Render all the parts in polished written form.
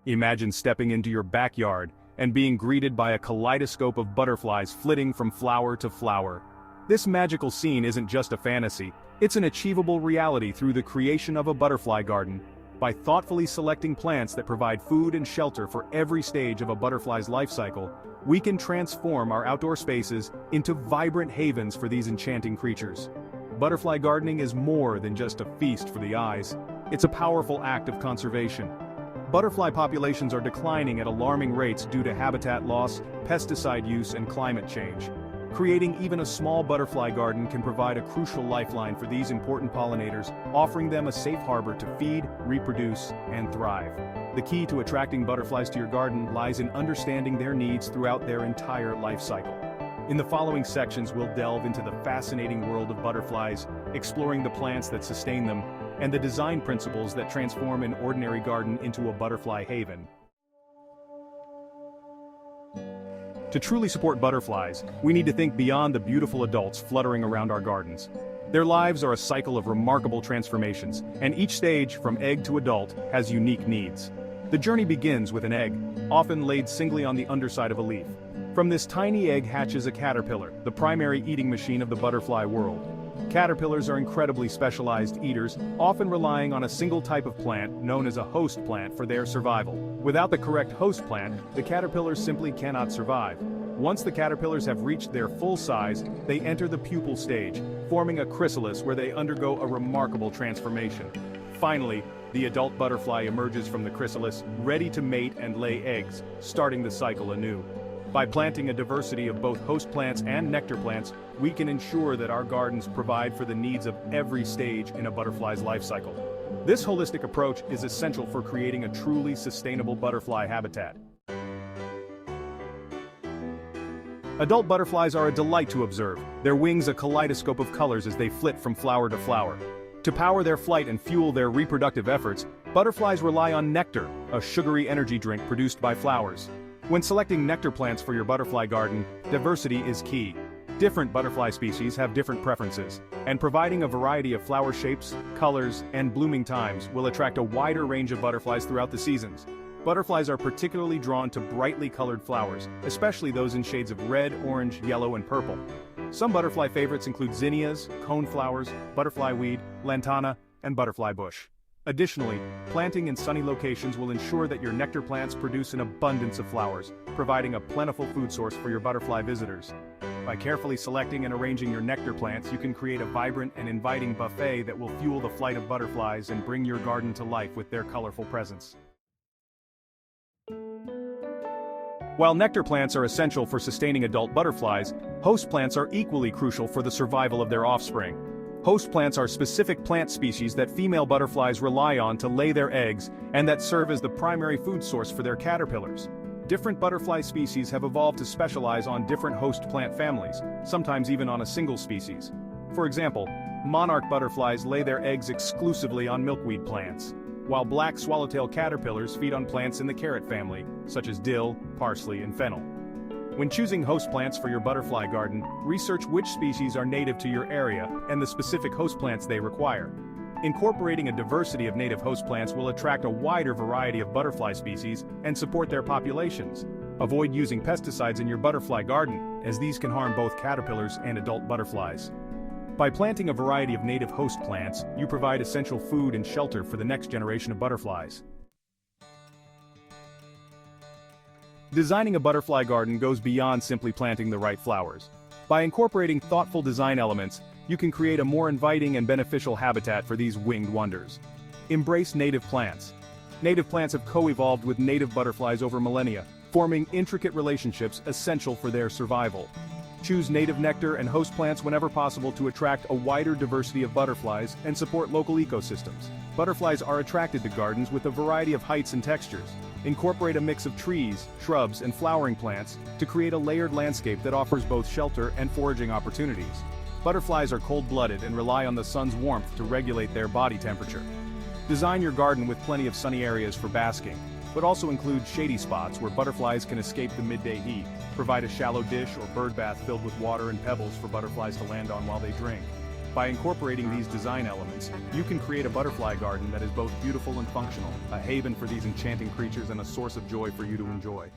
Imagine stepping into your backyard and being greeted by a kaleidoscope of butterflies flitting from flower to flower. This magical scene isn't just a fantasy, it's an achievable reality through the creation of a butterfly garden. By thoughtfully selecting plants that provide food and shelter for every stage of a butterfly's life cycle, we can transform our outdoor spaces into vibrant havens for these enchanting creatures. Butterfly gardening is more than just a feast for the eyes, it's a powerful act of conservation. Butterfly populations are declining at alarming rates due to habitat loss, pesticide use, and climate change. Creating even a small butterfly garden can provide a crucial lifeline for these important pollinators, offering them a safe harbor to feed, reproduce, and thrive. The key to attracting butterflies to your garden lies in understanding their needs throughout their entire life cycle. In the following sections, we'll delve into the fascinating world of butterflies, exploring the plants that sustain them, and the design principles that transform an ordinary garden into a butterfly haven. To truly support butterflies, we need to think beyond the beautiful adults fluttering around our gardens. Their lives are a cycle of remarkable transformations, and each stage, from egg to adult, has unique needs. The journey begins with an egg, often laid singly on the underside of a leaf. From this tiny egg hatches a caterpillar, the primary eating machine of the butterfly world. Caterpillars are incredibly specialized eaters, often relying on a single type of plant known as a host plant for their survival. Without the correct host plant, the caterpillars simply cannot survive. Once the caterpillars have reached their full size, they enter the pupal stage, forming a chrysalis where they undergo a remarkable transformation. Finally, the adult butterfly emerges from the chrysalis, ready to mate and lay eggs, starting the cycle anew. By planting a diversity of both host plants and nectar plants, we can ensure that our gardens provide for the needs of every stage in a butterfly's life cycle. This holistic approach is essential for creating a truly sustainable butterfly habitat. Adult butterflies are a delight to observe, their wings a kaleidoscope of colors as they flit from flower to flower. To power their flight and fuel their reproductive efforts, butterflies rely on nectar, a sugary energy drink produced by flowers. When selecting nectar plants for your butterfly garden, diversity is key. Different butterfly species have different preferences, and providing a variety of flower shapes, colors, and blooming times will attract a wider range of butterflies throughout the seasons. Butterflies are particularly drawn to brightly colored flowers, especially those in shades of red, orange, yellow, and purple. Some butterfly favorites include zinnias, coneflowers, butterfly weed, lantana, and butterfly bush. Additionally, planting in sunny locations will ensure that your nectar plants produce an abundance of flowers, providing a plentiful food source for your butterfly visitors. By carefully selecting and arranging your nectar plants, you can create a vibrant and inviting buffet that will fuel the flight of butterflies and bring your garden to life with their colorful presence. While nectar plants are essential for sustaining adult butterflies, host plants are equally crucial for the survival of their offspring. Host plants are specific plant species that female butterflies rely on to lay their eggs and that serve as the primary food source for their caterpillars. Different butterfly species have evolved to specialize on different host plant families, sometimes even on a single species. For example, monarch butterflies lay their eggs exclusively on milkweed plants, while black swallowtail caterpillars feed on plants in the carrot family, such as dill, parsley, and fennel. When choosing host plants for your butterfly garden, research which species are native to your area and the specific host plants they require. Incorporating a diversity of native host plants will attract a wider variety of butterfly species and support their populations. Avoid using pesticides in your butterfly garden, as these can harm both caterpillars and adult butterflies. By planting a variety of native host plants, you provide essential food and shelter for the next generation of butterflies. Designing a butterfly garden goes beyond simply planting the right flowers. By incorporating thoughtful design elements, you can create a more inviting and beneficial habitat for these winged wonders. Embrace native plants. Native plants have co-evolved with native butterflies over millennia, forming intricate relationships essential for their survival. Choose native nectar and host plants whenever possible to attract a wider diversity of butterflies and support local ecosystems. Butterflies are attracted to gardens with a variety of heights and textures. Incorporate a mix of trees, shrubs, and flowering plants to create a layered landscape that offers both shelter and foraging opportunities. Butterflies are cold-blooded and rely on the sun's warmth to regulate their body temperature. Design your garden with plenty of sunny areas for basking, but also include shady spots where butterflies can escape the midday heat. Provide a shallow dish or bird bath filled with water and pebbles for butterflies to land on while they drink. By incorporating these design elements, you can create a butterfly garden that is both beautiful and functional, a haven for these enchanting creatures and a source of joy for you to enjoy.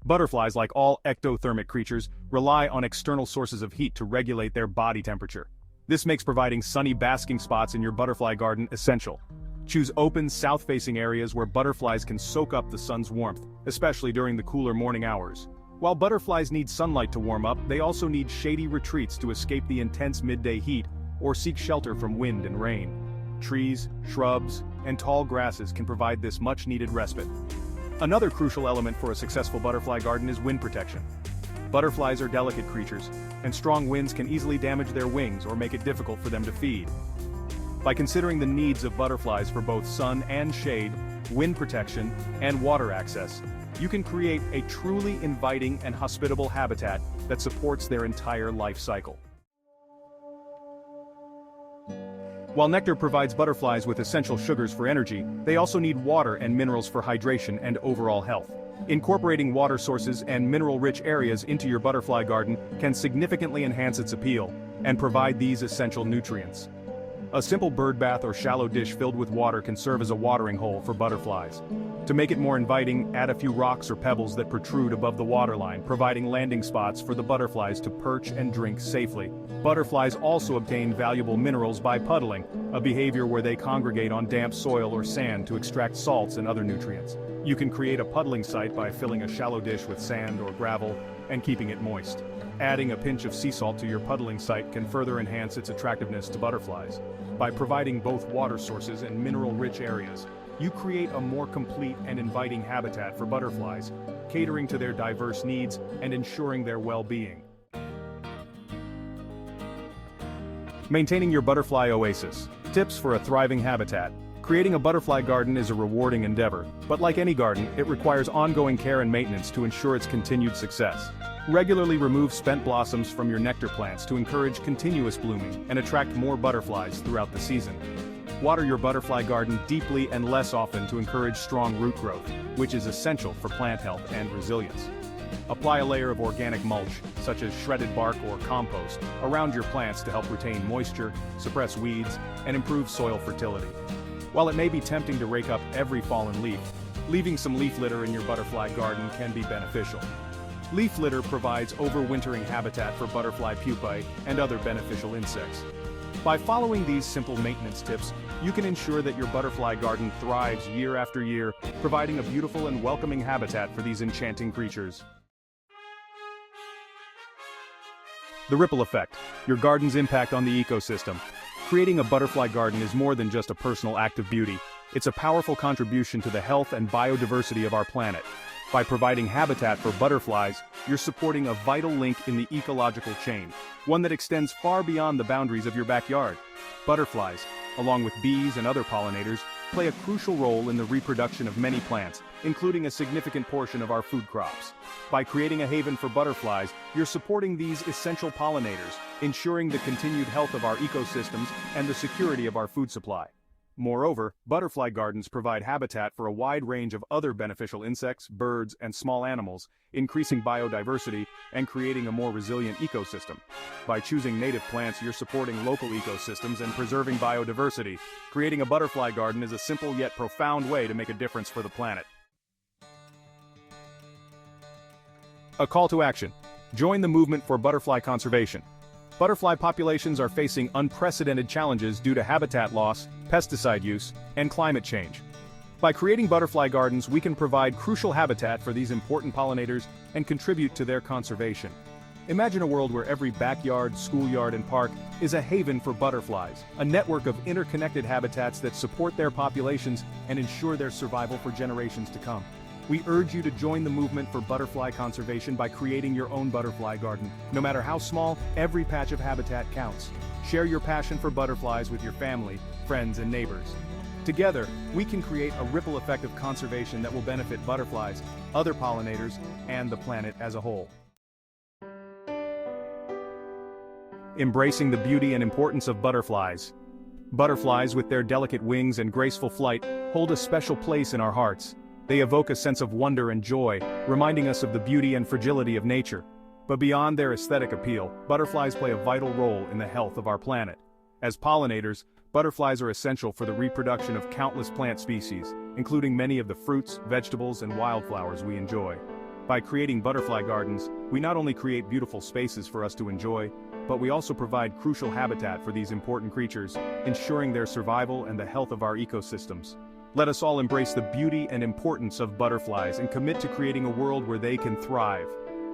Butterflies, like all ectothermic creatures, rely on external sources of heat to regulate their body temperature. This makes providing sunny basking spots in your butterfly garden essential. Choose open, south-facing areas where butterflies can soak up the sun's warmth, especially during the cooler morning hours. While butterflies need sunlight to warm up, they also need shady retreats to escape the intense midday heat or seek shelter from wind and rain. Trees, shrubs, and tall grasses can provide this much-needed respite. Another crucial element for a successful butterfly garden is wind protection. Butterflies are delicate creatures, and strong winds can easily damage their wings or make it difficult for them to feed. By considering the needs of butterflies for both sun and shade, wind protection, and water access, you can create a truly inviting and hospitable habitat that supports their entire life cycle. While nectar provides butterflies with essential sugars for energy, they also need water and minerals for hydration and overall health. Incorporating water sources and mineral-rich areas into your butterfly garden can significantly enhance its appeal and provide these essential nutrients. A simple bird bath or shallow dish filled with water can serve as a watering hole for butterflies. To make it more inviting, add a few rocks or pebbles that protrude above the waterline, providing landing spots for the butterflies to perch and drink safely. Butterflies also obtain valuable minerals by puddling, a behavior where they congregate on damp soil or sand to extract salts and other nutrients. You can create a puddling site by filling a shallow dish with sand or gravel and keeping it moist. Adding a pinch of sea salt to your puddling site can further enhance its attractiveness to butterflies. By providing both water sources and mineral-rich areas, you create a more complete and inviting habitat for butterflies, catering to their diverse needs and ensuring their well-being. Maintaining your butterfly oasis. Tips for a thriving habitat. Creating a butterfly garden is a rewarding endeavor, but like any garden, it requires ongoing care and maintenance to ensure its continued success. Regularly remove spent blossoms from your nectar plants to encourage continuous blooming and attract more butterflies throughout the season. Water your butterfly garden deeply and less often to encourage strong root growth, which is essential for plant health and resilience. Apply a layer of organic mulch, such as shredded bark or compost, around your plants to help retain moisture, suppress weeds, and improve soil fertility. While it may be tempting to rake up every fallen leaf, leaving some leaf litter in your butterfly garden can be beneficial. Leaf litter provides overwintering habitat for butterfly pupae and other beneficial insects. By following these simple maintenance tips, you can ensure that your butterfly garden thrives year after year, providing a beautiful and welcoming habitat for these enchanting creatures. The ripple effect, your garden's impact on the ecosystem. Creating a butterfly garden is more than just a personal act of beauty. It's a powerful contribution to the health and biodiversity of our planet. By providing habitat for butterflies, you're supporting a vital link in the ecological chain, one that extends far beyond the boundaries of your backyard. Butterflies, along with bees and other pollinators, play a crucial role in the reproduction of many plants, including a significant portion of our food crops. By creating a haven for butterflies, you're supporting these essential pollinators, ensuring the continued health of our ecosystems and the security of our food supply. Moreover, butterfly gardens provide habitat for a wide range of other beneficial insects, birds, and small animals, increasing biodiversity and creating a more resilient ecosystem. By choosing native plants, you're supporting local ecosystems and preserving biodiversity. Creating a butterfly garden is a simple yet profound way to make a difference for the planet. A call to action. Join the movement for butterfly conservation. Butterfly populations are facing unprecedented challenges due to habitat loss, pesticide use, and climate change. By creating butterfly gardens, we can provide crucial habitat for these important pollinators and contribute to their conservation. Imagine a world where every backyard, schoolyard, and park is a haven for butterflies, a network of interconnected habitats that support their populations and ensure their survival for generations to come. We urge you to join the movement for butterfly conservation by creating your own butterfly garden. No matter how small, every patch of habitat counts. Share your passion for butterflies with your family, friends, and neighbors. Together, we can create a ripple effect of conservation that will benefit butterflies, other pollinators, and the planet as a whole. Embracing the beauty and importance of butterflies. Butterflies, with their delicate wings and graceful flight, hold a special place in our hearts. They evoke a sense of wonder and joy, reminding us of the beauty and fragility of nature. But beyond their aesthetic appeal, butterflies play a vital role in the health of our planet. As pollinators, butterflies are essential for the reproduction of countless plant species, including many of the fruits, vegetables, and wildflowers we enjoy. By creating butterfly gardens, we not only create beautiful spaces for us to enjoy, but we also provide crucial habitat for these important creatures, ensuring their survival and the health of our ecosystems. Let us all embrace the beauty and importance of butterflies and commit to creating a world where they can thrive.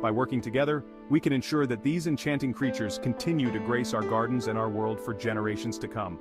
By working together, we can ensure that these enchanting creatures continue to grace our gardens and our world for generations to come.